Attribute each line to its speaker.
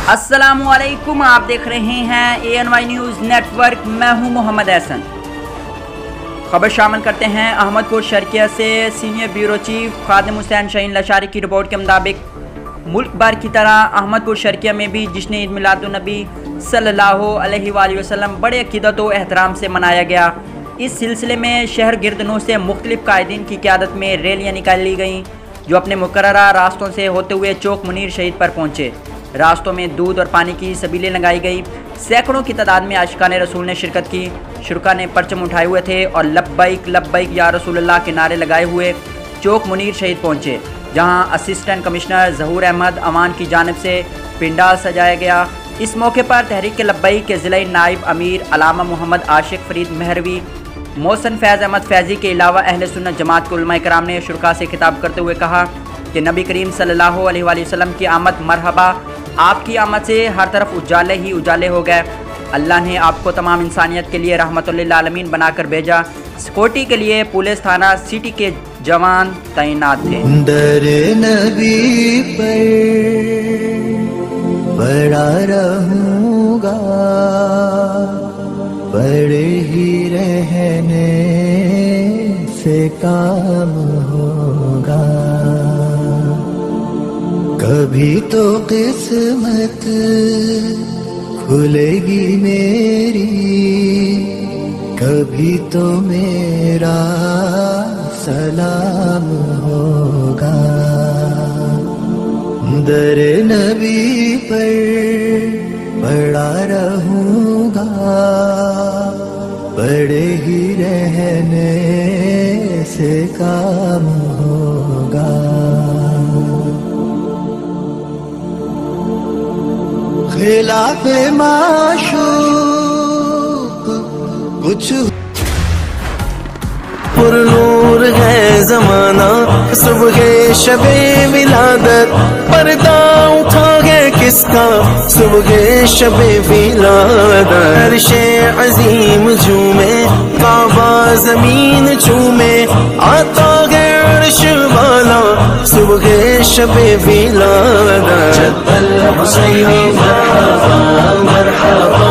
Speaker 1: अस्सलामुअलैकुम, आप देख रहे हैं ANY न्यूज़ नेटवर्क। मैं हूं मोहम्मद एहसन। खबर शामिल करते हैं अहमदपुर शर्किया से। सीनियर ब्यूरो चीफ खादिम हुसैन शाहीन लशारी की रिपोर्ट के मुताबिक मुल्क भर की तरह अहमदपुर शर्किया में भी जश्न ईद मिलादुन्नबी सल्लल्लाहु अलैहि वसल्लम बड़े अक़ीदत व एहतराम से मनाया गया। इस सिलसिले में शहर गिरदनों से मुख्तलिफ कायदीन की क़यादत में रैलियाँ निकाली गईं, जो अपने मुकर्ररा रास्तों से होते हुए चौक मुनीर शहीद पर पहुँचे। रास्तों में दूध और पानी की सबीलें लगाई गई। सैकड़ों की तादाद में आशिकान रसूल ने शिरकत की। शुरका ने परचम उठाए हुए थे और लब्बैक लब्बैक या रसूलल्लाह के नारे लगाए हुए चौक मुनीर शहीद पहुँचे, जहां असिस्टेंट कमिश्नर ज़हूर अहमद अमान की जानिब से पिंडाल सजाया गया। इस मौके पर तहरीक लब्बैक के ज़िला नायब अमीर अलामा मोहम्मद आशिक फरीद महरवी, मोहसन फैज़ अहमद फैज़ी के अलावा अहले सुन्नत जमात के उलमा कराम ने शुरका से खिताब करते हुए कहा कि नबी करीम सल्लल्लाहु अलैहि वसल्लम की आमद मरहबा, आपकी आमद से हर तरफ उजाले ही उजाले हो गए। अल्लाह ने आपको तमाम इंसानियत के लिए रहमतुल लिल आलमीन बनाकर भेजा। सिक्योरिटी के लिए पुलिस थाना सिटी के जवान तैनात थे।
Speaker 2: दर नबी पर बड़ा रहूंगा, बड़े ही रहने से काम होगा। कभी तो किस्मत खुलेगी मेरी, कभी तो मेरा सलाम होगा। दर नबी पर बड़ा रहूंगा, बड़े ही रहने से काम होगा। खिलाफ माशूक कुछ पुरनूर है जमाना, सुबह शबे विलादत पर्दा उठा है किसका, सुबह शबे विलादत। अर्शे अजीम झूमे, काबा जमीन चूमे, आता है अर्श वाला सुबह शबे विलादत। मरहबा